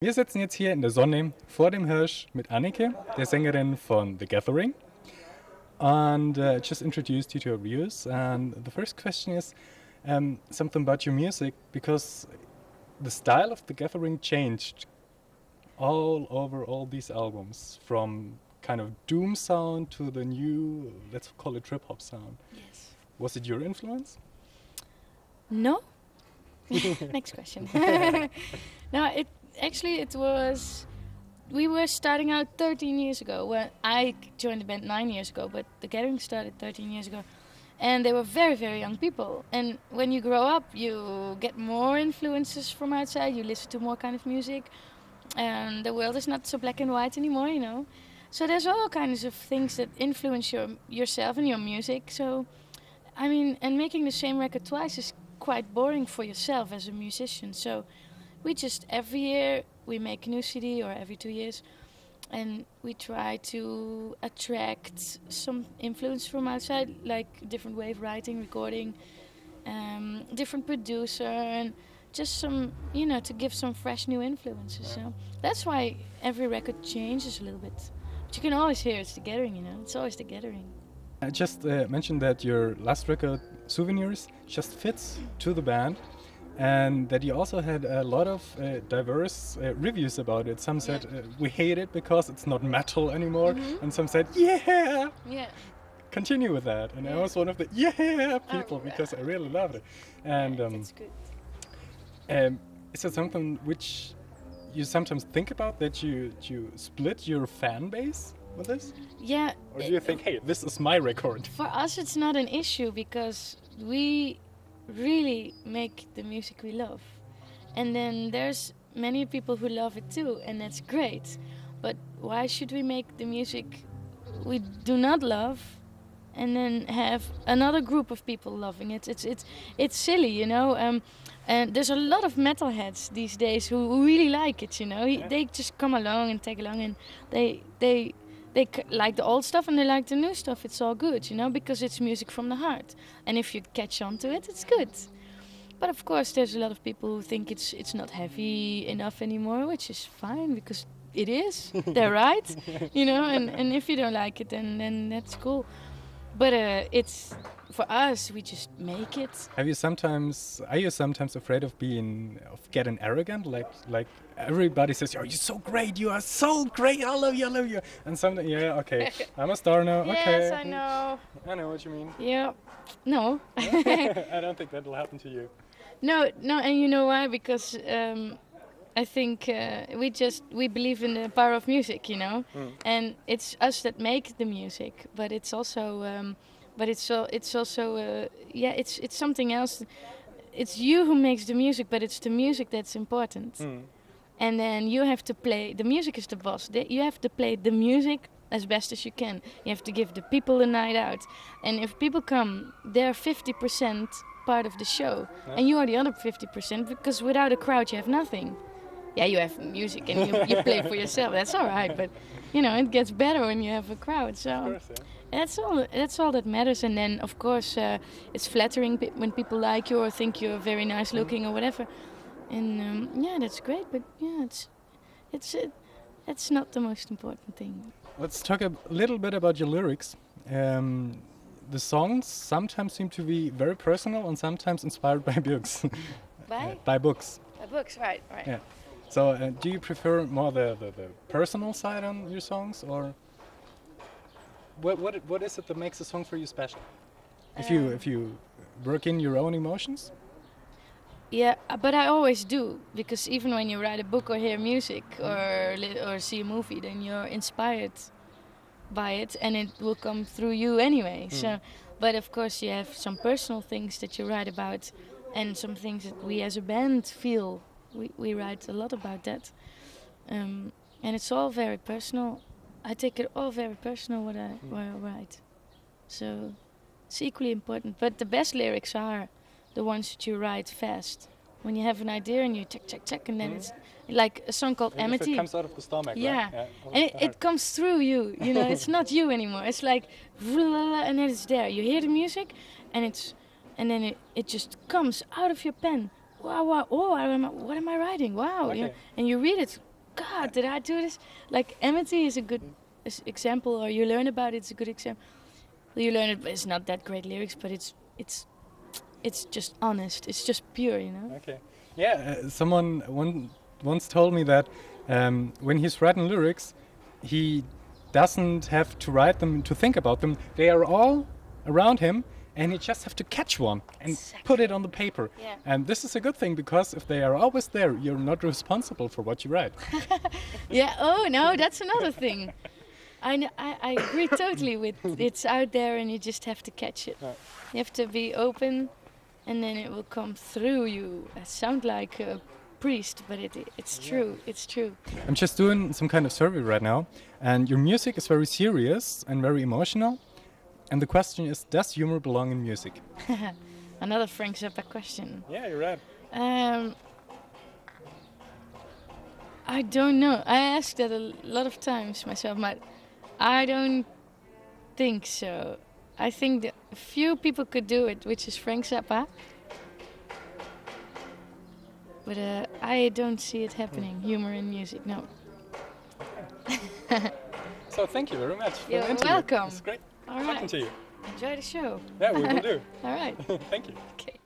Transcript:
Wir sitzen jetzt hier in der Sonne vor dem Hirsch mit Anneke, der Sängerin von The Gathering. And just introduced you to our viewers. And the first question is something about your music, because the style of The Gathering changed all over all these albums, from kind of doom sound to the new, let's call it trip hop sound. Yes. Was it your influence? No. Next question. No, it was. We were starting out 13 years ago. When I joined the band 9 years ago, but The Gathering started 13 years ago. And they were very, very young people. And when you grow up, you get more influences from outside. You listen to more kind of music. And the world is not so black and white anymore, you know. So there's all kinds of things that influence yourself and your music. So, I mean, and making the same record twice is quite boring for yourself as a musician. So we just, every year, we make a new CD, or every 2 years. And we try to attract some influence from outside, like different way of writing, recording, different producer, and just some, you know, to give some fresh new influences. So that's why every record changes a little bit. But you can always hear it's The Gathering, you know. It's always The Gathering. I just mentioned that your last record, Souvenirs, just fits to the band. And that you also had a lot of diverse reviews about it. Some said, we hate it because it's not metal anymore. Mm-hmm. And some said, yeah! Continue with that. And I was one of the people because I really loved it. And that's good. Is it something which you sometimes think about, that you split your fan base with this? Yeah. Or do you think, hey, this is my record? For us it's not an issue, because we really make the music we love, and then there's many people who love it too, and that's great. But why should we make the music we do not love and then have another group of people loving it? It's silly, you know. And there's a lot of metalheads these days who really like it, you know. They just come along and tag along, and they like the old stuff and they like the new stuff. It's all good, you know, because it's music from the heart. And if you catch on to it, it's good. But of course, there's a lot of people who think it's not heavy enough anymore, which is fine, because it is. They're right, you know. And if you don't like it, then that's cool. But it's, for us, we just make it. Are you sometimes afraid of getting arrogant? Like everybody says, "Oh, you're so great! You are so great! I love you!" And sometimes, okay, I'm a star now. Yes, okay, I know. I know what you mean. Yeah, no. I don't think that'll happen to you. No, and you know why? Because I think we believe in the power of music, you know, and it's us that make the music, but it's also, it's something else. It's you who makes the music, but it's the music that's important. And then you have to play. The music is the boss. You have to play the music as best as you can. You have to give the people a night out, and if people come, they're 50% part of the show, and you are the other 50%, because without a crowd, you have nothing. Yeah, you have music and you play for yourself. That's all right, but you know, it gets better when you have a crowd. So of course, that's all that matters. And then of course, it's flattering when people like you or think you're very nice looking or whatever. And that's great. But yeah, it's not the most important thing. Let's talk a little bit about your lyrics. The songs sometimes seem to be very personal and sometimes inspired by books. By books. By books, right. Yeah. So, do you prefer more the personal side on your songs, or what is it that makes a song for you special? If you work in your own emotions? Yeah, but I always do, because even when you write a book or hear music or see a movie, then you're inspired by it, and it will come through you anyway. So, but of course, you have some personal things that you write about, and some things that we as a band feel. We write a lot about that, and it's all very personal. I take it all very personal what I write, so it's equally important. But the best lyrics are the ones that you write fast, when you have an idea and you check, and then it's like a song called Amity. It comes out of the stomach, yeah. Right? And it comes through you. You know, it's not you anymore. It's like, and then it's there. You hear the music, and then it just comes out of your pen. Wow, oh, what am I writing? Wow, okay. And you read it did I do this? Like Amity is a good example, or you learn about it's a good example. You learn it, but it's not that great lyrics, but it's just honest. It's just pure, you know. Okay. Yeah, someone once told me that when he's writing lyrics, he doesn't have to write them to think about them. They are all around him, and you just have to catch one and put it on the paper. Yeah. And this is a good thing, because if they are always there, you're not responsible for what you write. Yeah. Oh no, that's another thing. I agree totally with it's out there, and you just have to catch it. You have to be open, and then it will come through you. I sound like a priest, but it's true. It's true. I'm just doing some kind of survey right now, and your music is very serious and very emotional. And the question is, does humor belong in music? Another Frank Zappa question. Yeah, you're right. I don't know. I asked that a lot of times myself, but I don't think so. I think that few people could do it, which is Frank Zappa. But I don't see it happening, humor in music, no. So thank you very much for You're the interview. welcome. It's great All talking right. to you. Enjoy the show. Yeah, we will do. All right. Thank you. Okay.